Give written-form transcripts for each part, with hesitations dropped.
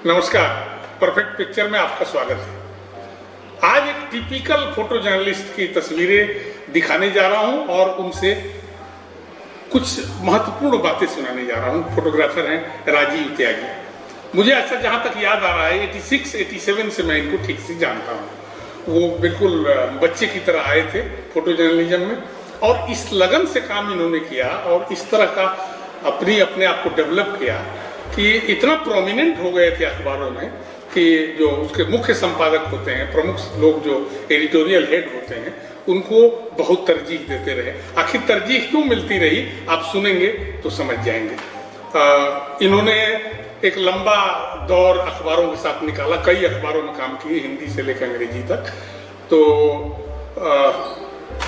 नमस्कार, perfect picture में आपका स्वागत है। आज एक टिपिकल फोटो जर्नलिस्ट की तस्वीरें दिखाने जा रहा हूं और उनसे कुछ महत्वपूर्ण बातें सुनाने जा रहा हूं। फोटोग्राफर हैं राजीव त्यागी। मुझे ऐसा जहां तक याद आ रहा है 86-87 से मैं इनको ठीक से जानता हूं। वो बिल्कुल बच्चे की तरह आए थे फोटो जर्नलिज्म में और इस लगन से काम इन्होंने किया और इस तरह का अपने आप को डेवलप किया कि इतना प्रोमिनेंट हो गए थे अखबारों में कि जो उसके मुख्य संपादक होते हैं, प्रमुख लोग जो एडिटोरियल हेड होते हैं, उनको बहुत तरजीह देते रहे। आखिर तरजीह क्यों मिलती रही आप सुनेंगे तो समझ जाएंगे। इन्होंने एक लंबा दौर अखबारों के साथ निकाला, कई अखबारों में काम किए, हिंदी से लेकर अंग्रेजी तक। तो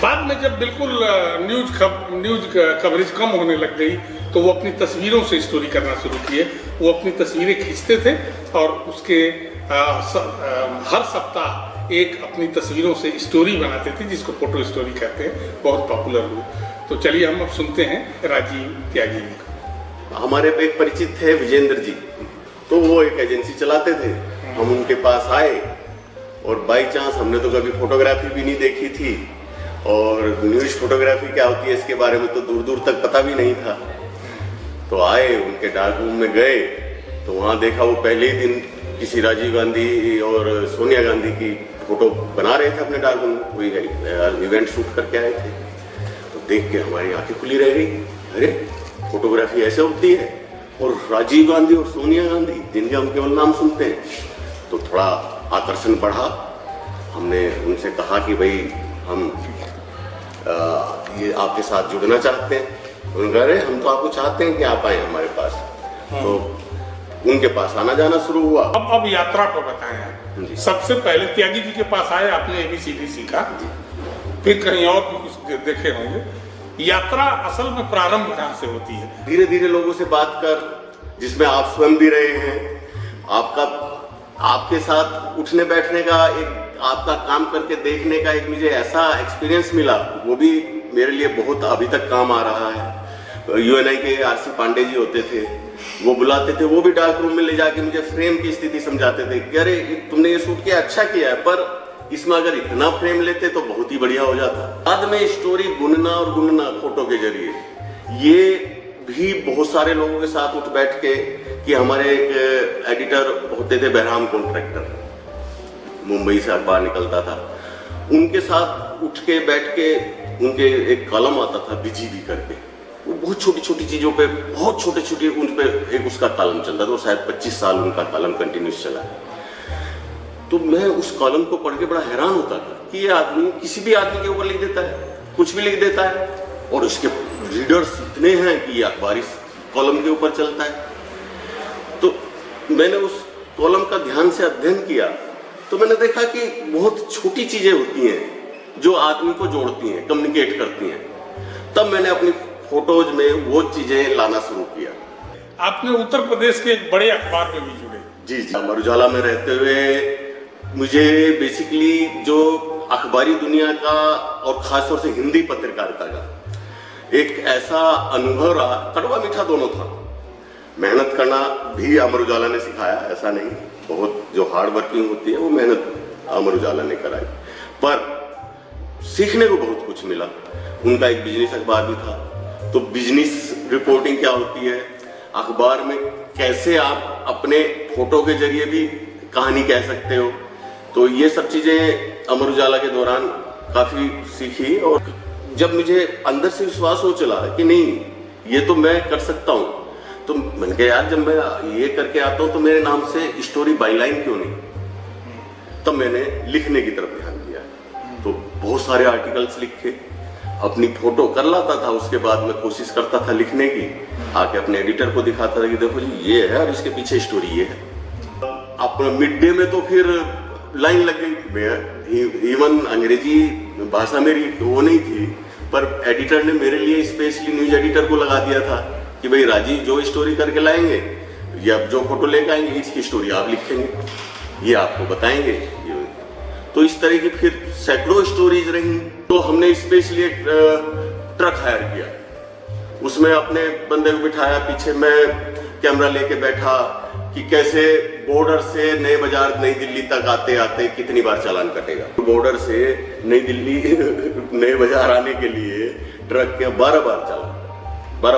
बाद में जब बिल्कुल न्यूज कवरेज कम होने लग गई तो वो अपनी तस्वीरों से स्टोरी करना शुरू किए। वो अपनी तस्वीरें खींचते थे और उसके हर सप्ताह एक अपनी तस्वीरों से स्टोरी बनाते थे जिसको फोटो स्टोरी कहते हैं। बहुत पॉपुलर हुए। तो चलिए हम अब सुनते हैं राजीव त्यागी जी को। हमारे पे एक परिचित थे विजेंद्र जी, तो वो एक एजेंसी चलाते थे। हम उनके पास आए और बाई चांस हमने तो कभी फोटोग्राफी भी नहीं देखी थी और न्यूज फोटोग्राफी क्या होती है इसके बारे में तो दूर दूर तक पता भी नहीं था। तो आए, उनके डार्क रूम में गए तो वहाँ देखा वो पहले ही दिन किसी राजीव गांधी और सोनिया गांधी की फोटो बना रहे थे अपने डार्क रूम में। कोई इवेंट शूट करके आए थे। तो देख के हमारी आंखें खुली रह गई, अरे फोटोग्राफी ऐसे होती है। और राजीव गांधी और सोनिया गांधी जिनके हम केवल नाम सुनते हैं, तो थोड़ा आकर्षण बढ़ा। हमने उनसे कहा कि भाई हम ये आपके साथ जुड़ना चाहते हैं। उन्होंने कहा अरे हम तो आपको चाहते हैं कि आप आए हमारे पास। तो उनके पास आना जाना शुरू हुआ। अब यात्रा को बताएं। सबसे पहले त्यागी जी के पास आए, आपने ABCD सीखा, फिर कहीं और भी कुछ देखे होंगे। यात्रा असल में प्रारंभ कहाँ से होती है? धीरे धीरे लोगों से बात कर, जिसमें आप स्वयं भी रहे हैं। आपके साथ उठने बैठने का, एक आपका काम करके देखने का एक मुझे ऐसा एक्सपीरियंस मिला, वो भी मेरे लिए बहुत अभी तक काम आ रहा है। UNI के RC पांडे जी होते थे, वो बुलाते थे, वो भी डार्क रूम में ले जाके मुझे फ्रेम की स्थिति समझाते थे कि अरे तुमने ये शूट किया, अच्छा किया है, पर इसमें अगर इतना फ्रेम लेते तो बहुत ही बढ़िया हो जाता। बाद में स्टोरी बुनना फोटो के जरिए, ये भी बहुत सारे लोगों के साथ उठ बैठ के, कि हमारे एक एडिटर होते थे बहराम कॉन्ट्रैक्टर, मुंबई से अखबार निकलता था, उनके साथ उठ के बैठ के उनके एक कॉलम आता था BGB करके। वो बहुत छोटी छोटी चीजों पे, बहुत छोटे छोटे उन पे एक उसका कॉलम चलता था। वो शायद 25 साल उनका कॉलम कंटिन्यूस चला है। तो मैं उस कॉलम को पढ़ के बड़ा हैरान होता था कि ये आदमी किसी भी आदमी के ऊपर लिख देता है, कुछ भी लिख देता है, और उसके रीडर्स इतने हैं कि ये अखबार इस कॉलम के ऊपर चलता है। तो मैंने उस कॉलम का ध्यान से अध्ययन किया तो मैंने देखा कि बहुत छोटी चीजें होती हैं जो आदमी को जोड़ती हैं, कम्युनिकेट करती हैं। तब मैंने अपनी फोटोज में वो चीजें लाना शुरू किया। आपने उत्तर प्रदेश के एक बड़े अखबार में भी जुड़े। जी। अमर उजाला में रहते हुए मुझे बेसिकली जो अखबारी दुनिया का और खासतौर से हिंदी पत्रकारिता का एक ऐसा अनुभव रहा, कड़वा मीठा दोनों था। मेहनत करना भी अमर उजाला ने सिखाया, ऐसा नहीं, बहुत जो हार्ड वर्किंग होती है वो मेहनत अमर उजाला ने कराई, पर सीखने को बहुत कुछ मिला। उनका एक बिजनेस अखबार भी था, तो बिजनेस रिपोर्टिंग क्या होती है, अखबार में कैसे आप अपने फोटो के जरिए भी कहानी कह सकते हो, तो ये सब चीजें अमर उजाला के दौरान काफी सीखी। और जब मुझे अंदर से विश्वास हो चला कि नहीं ये तो मैं कर सकता हूँ, तो मैंने कहा यार जब मैं ये करके आता हूँ तो मेरे नाम से स्टोरी बाईलाइन क्यों नहीं। तब मैंने लिखने की तरफ ध्यान दिया, तो बहुत सारे आर्टिकल्स लिखे, अपनी फोटो कर लाता था। उसके बाद मैं कोशिश करता था लिखने की, आके अपने एडिटर को दिखाता था कि देखो जी ये है और इसके पीछे स्टोरी ये है। अपना मिड डे में तो फिर लाइन लग गई। इवन अंग्रेजी भाषा मेरी वो नहीं थी, पर एडिटर ने मेरे लिए स्पेशली न्यूज एडिटर को लगा दिया था कि भाई राजीव जो स्टोरी करके लाएंगे या जो फोटो लेकर आएंगे इसकी स्टोरी आप लिखेंगे, ये आपको बताएंगे। तो इस तरह की फिर सैकड़ों स्टोरीज रही। तो हमने स्पेशली एक ट्रक हायर किया, उसमें अपने बंदे को बिठाया, पीछे मैं कैमरा लेके बैठा, कि कैसे बॉर्डर से नए बाजार नई दिल्ली तक आते आते कितनी बार चालान कटेगा। बॉर्डर से नई दिल्ली नए बाजार आने के लिए ट्रक के 12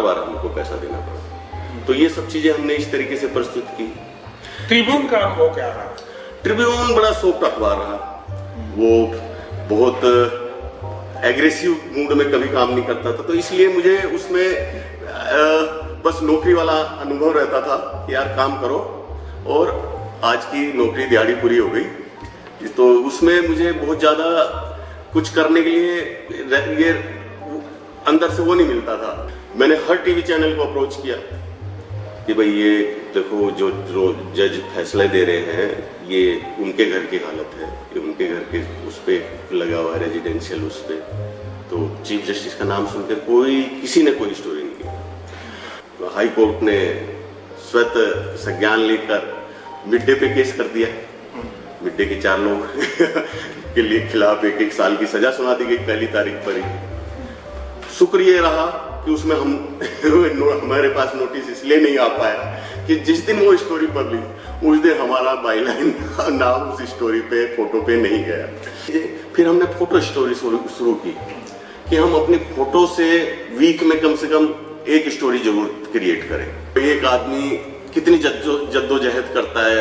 बार हमको पैसा देना पड़ा। तो ये सब चीजें हमने इस तरीके से प्रस्तुत की। ट्रिब्यून का अनुभव क्या रहा? ट्रिब्यून बड़ा सॉफ्ट अखबार रहा, वो बहुत एग्रेसिव मूड में कभी काम नहीं करता था, तो इसलिए मुझे उसमें बस नौकरी वाला अनुभव रहता था कि यार काम करो, और आज की नौकरी दिहाड़ी पूरी हो गई। तो उसमें मुझे बहुत ज़्यादा कुछ करने के लिए ये अंदर से वो नहीं मिलता था। मैंने हर टीवी चैनल को अप्रोच किया कि भाई ये देखो जो जज फैसले दे रहे हैं ये उनके घर की हालत है, ये उनके घर के उस पर लगा हुआ है रेजिडेंशियल उस पर, तो चीफ जस्टिस का नाम सुनकर किसी ने कोई स्टोरी नहीं की। हाई कोर्ट ने स्वत संज्ञान लेकर मिड डे पे केस कर दिया। मिड डे के 4 लोग के लिए खिलाफ 1 साल की सजा सुना दी गई पहली तारीख पर ही। शुक्रिया रहा कि उसमें हमारे पास नोटिस इसलिए नहीं आ पाया कि जिस दिन वो स्टोरी पब्लिश, उस दिन हमारा बाईलाइन नाम उस स्टोरी पे फोटो पे नहीं गया। फिर हमने फोटो स्टोरी शुरू की कि हम अपनी फोटो से वीक में कम से कम एक स्टोरी जरूर क्रिएट करें। एक आदमी कितनी जद्दोजहद करता है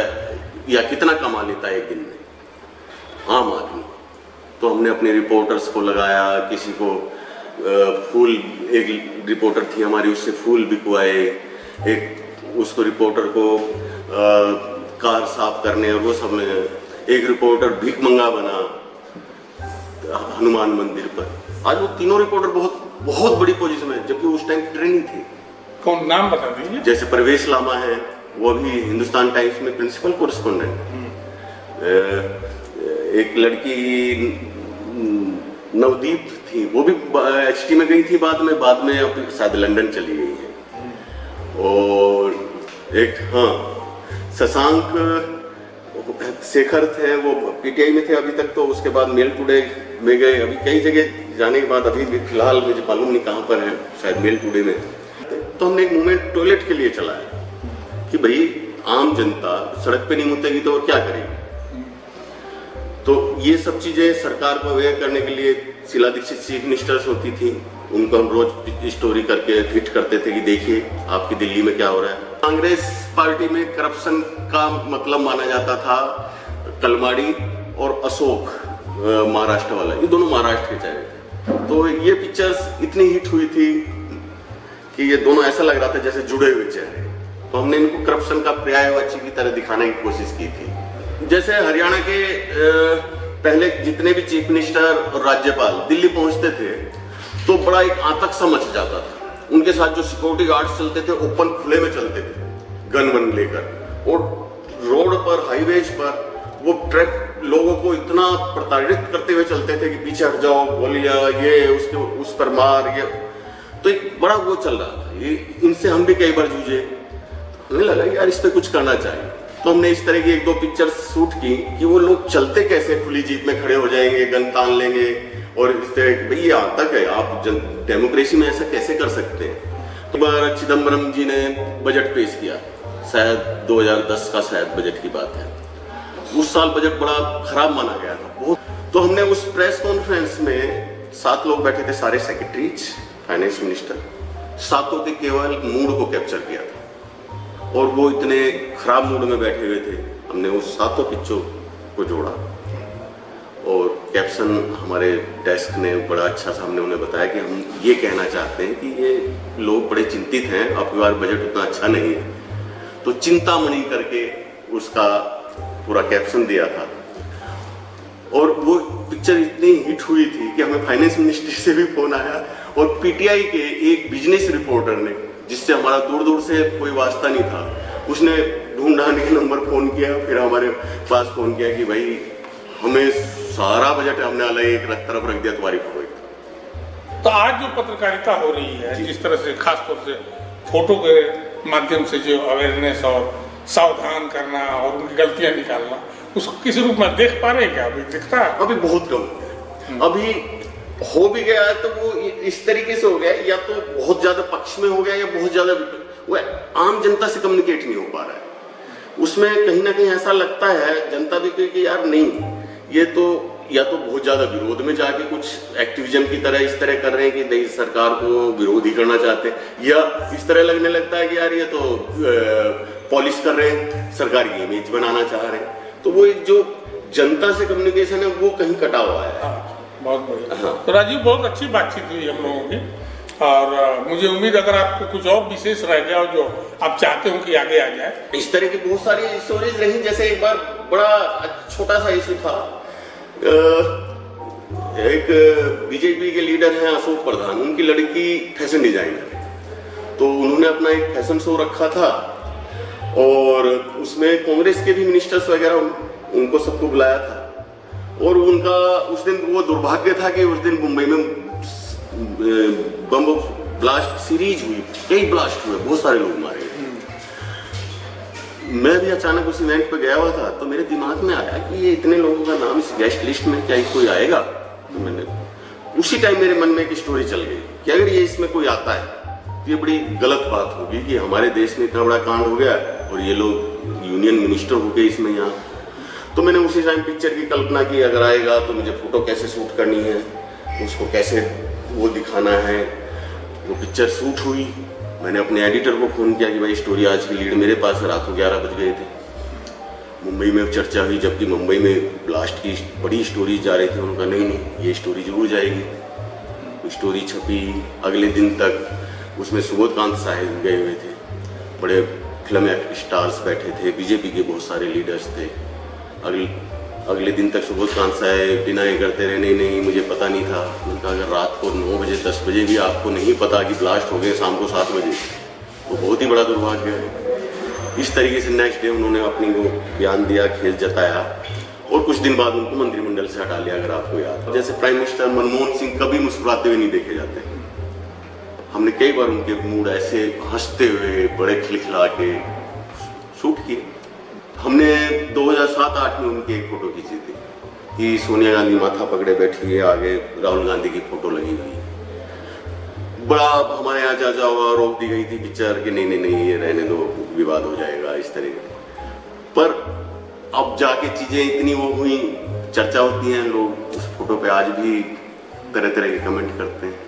या कितना कमा लेता है एक दिन में, आम आदमी। तो हमने अपने रिपोर्टर्स को लगाया, किसी को फूल, एक रिपोर्टर थी हमारी, उससे फूल बिकवाए, एक उसको रिपोर्टर को कार साफ करने और वो सब में, एक रिपोर्टर भीख मंगा बना हनुमान मंदिर पर। आज वो तीनों रिपोर्टर बहुत बड़ी पोजीशन में, जबकि उस टाइम ट्रेनिंग थी। कौन नाम बता दीजिए? जैसे परवेश लामा है, वो अभी हिंदुस्तान टाइम्स में प्रिंसिपल कोरेस्पोंडेंट। एक लड़की नवदीप थी, वो भी HT में गई थी बाद में अब शायद लंदन चली गई है। और एक शशांक शेखर थे, वो PTI में थे अभी तक, तो उसके बाद मेल टुडे में गए। अभी कई जगह जाने के बाद अभी भी फिलहाल मुझे मालूम नहीं कहाँ पर है, शायद मेल टुडे में। तो हमने एक मूवमेंट टॉयलेट के लिए चलाया कि भाई आम जनता सड़क पे नहीं मुतेगी तो वो क्या करेगी। तो ये सब चीजें सरकार को अवेयर करने के लिए शीला दीक्षित चीफ मिनिस्टर्स होती थी, उनको हम रोज स्टोरी करके हिट करते थे कि देखिए आपकी दिल्ली में क्या हो रहा है। कांग्रेस पार्टी में करप्शन का मतलब माना जाता था कलमाड़ी और अशोक महाराष्ट्र वाला, ये दोनों महाराष्ट्र के चेहरे थे। तो ये पिक्चर्स इतनी हिट हुई थी कि ये दोनों ऐसा लग रहा था जैसे जुड़े हुए चेहरे। तो हमने इनको करप्शन का पर्यायवाची की तरह दिखाने की कोशिश की थी। जैसे हरियाणा के पहले जितने भी चीफ मिनिस्टर और राज्यपाल दिल्ली पहुंचते थे तो बड़ा एक आतंक सा मच जाता था। उनके साथ जो सिक्योरिटी गार्ड्स चलते थे ओपन खुले में चलते थे गन वन लेकर, और रोड पर हाईवेज पर वो ट्रक लोगों को इतना प्रताड़ित करते हुए चलते थे कि पीछे हट जाओ, गोलियां, ये उसके उस पर मार, ये तो एक बड़ा वो चल रहा था। ये इनसे हम भी कई बार जूझे, हमें लगा यार इस पे कुछ करना चाहिए। तो हमने इस तरह की 1-2 पिक्चर शूट की कि वो लोग चलते कैसे, खुली जीप में खड़े हो जाएंगे, गन तान लेंगे, और इस तरह की भाई ये आतंक है, आप डेमोक्रेसी में ऐसा कैसे कर सकते हैं। तो बार चिदम्बरम जी ने बजट पेश किया, शायद 2010 का शायद बजट की बात है। उस साल बजट बड़ा खराब माना गया था बहुत। तो हमने उस प्रेस कॉन्फ्रेंस में 7 लोग बैठे थे, सारे सेक्रेटरीज, फाइनेंस मिनिस्टर, 7 के केवल मूड को कैप्चर किया था, और वो इतने खराब मूड में बैठे हुए थे। हमने उस 7 पिक्चरों को जोड़ा और कैप्शन हमारे डेस्क ने बड़ा अच्छा सा हमने उन्हें बताया कि हम ये कहना चाहते हैं कि ये लोग बड़े चिंतित हैं, आपकी बार बजट उतना अच्छा नहीं है। तो चिंतामणि करके उसका पूरा कैप्शन दिया था, और वो पिक्चर इतनी हिट हुई थी कि हमें फाइनेंस मिनिस्ट्री से भी फोन आया, और PTI के एक बिजनेस रिपोर्टर ने, जिससे हमारा दूर दूर से कोई वास्ता नहीं था, उसने ढूंढ ढांड के नंबर फोन किया, फिर हमारे पास फोन किया कि भाई हमें सारा बजट हमने अलग एक तरफ रख दिया तुम्हारी फोटो। तो आज जो पत्रकारिता हो रही है, जिस तरह से खासतौर से फोटो के माध्यम से जो अवेयरनेस और सावधान करना और उनकी गलतियां निकालना, उसको किस रूप में देख पा रहे हैं क्या? अभी दिखता है? अभी बहुत कम। अभी हो भी गया है तो वो इस तरीके से हो गया, या तो बहुत ज्यादा पक्ष में हो गया या बहुत ज्यादा वो आम जनता से कम्युनिकेट नहीं हो पा रहा है। उसमें कहीं ना कहीं ऐसा लगता है जनता भी कि यार नहीं, ये तो या तो बहुत ज्यादा विरोध में जाके कुछ एक्टिविज्म की तरह इस तरह कर रहे हैं कि नहीं सरकार को विरोध ही करना चाहते हैं, या इस तरह लगने लगता है कि यार ये तो पॉलिश कर रहे हैं, सरकार की इमेज बनाना चाह रहे हैं। तो वो एक जो जनता से कम्युनिकेशन है वो कहीं कटा हुआ है। बहुत बढ़िया। तो राजीव, बहुत अच्छी बातचीत हुई हम लोगों की, और मुझे उम्मीद अगर आपको कुछ और विशेष रह गया हो जो आप चाहते हो कि आगे आ जाए। इस तरह की बहुत सारी स्टोरीज रही, जैसे एक बार बड़ा छोटा सा इशू था, एक बीजेपी के लीडर हैं अशोक प्रधान, उनकी लड़की फैशन डिजाइनर है, तो उन्होंने अपना एक फैशन शो रखा था और उसमें कांग्रेस के भी मिनिस्टर्स वगैरह उनको सबको बुलाया था। और उनका उस दिन वो दुर्भाग्य था कि उस दिन मुंबई में बम ब्लास्ट सीरीज हुई, कई ब्लास्ट हुए, बहुत सारे लोग मारे गए। मैं भी अचानक उस इवेंट पे गया हुआ था, तो मेरे दिमाग में आया कि ये इतने लोगों का नाम इस गेस्ट लिस्ट में क्या कोई आएगा। तो मैंने उसी टाइम मेरे मन में एक स्टोरी चल गई कि अगर ये इसमें कोई आता है तो ये बड़ी गलत बात होगी कि हमारे देश में इतना बड़ा कांड हो गया और ये लोग यूनियन मिनिस्टर हो गए इसमें यहाँ। तो मैंने उसी टाइम पिक्चर की कल्पना की, अगर आएगा तो मुझे फोटो कैसे शूट करनी है, उसको कैसे वो दिखाना है। वो पिक्चर शूट हुई, मैंने अपने एडिटर को फोन किया कि भाई स्टोरी आज की लीड मेरे पास है, रात को 11 बज गए थे। मुंबई में चर्चा हुई, जबकि मुंबई में ब्लास्ट की बड़ी स्टोरी जा रही थी। उन्होंने कहा नहीं ये स्टोरी जरूर जाएगी। स्टोरी छपी, अगले दिन तक उसमें सुबोधकांत साहिब गए हुए थे, बड़े फिल्म स्टार्स बैठे थे, बीजेपी के बहुत सारे लीडर्स थे। अगले दिन तक सुबोधकांत साहब डिनाई करते रहे, नहीं मुझे पता नहीं था। उनका अगर रात को 9 बजे 10 बजे भी आपको नहीं पता कि ब्लास्ट हो गए शाम को 7 बजे, तो बहुत ही बड़ा दुर्भाग्य है। इस तरीके से नेक्स्ट डे उन्होंने अपनी वो बयान दिया, खेद जताया, और कुछ दिन बाद उनको मंत्रिमंडल से हटा लिया। अगर आपको याद, जैसे प्राइम मिनिस्टर मनमोहन सिंह कभी मुस्कुराते हुए नहीं देखे जाते। हमने कई बार उनके मूड ऐसे हंसते हुए बड़े खिलखिला के शूट किए। हमने 2007-8 में उनकी एक फोटो खींची थी कि सोनिया गांधी माथा पकड़े बैठी है, आगे राहुल गांधी की फोटो लगी हुई। बड़ा हमारे यहाँ चाचा हुआ, रोक दी गई थी पिक्चर कि नहीं ये रहने दो, विवाद हो जाएगा इस तरह के। पर अब जाके चीजें इतनी वो हुई, चर्चा होती हैं, लोग उस फोटो पे आज भी तरह तरह के कमेंट करते हैं।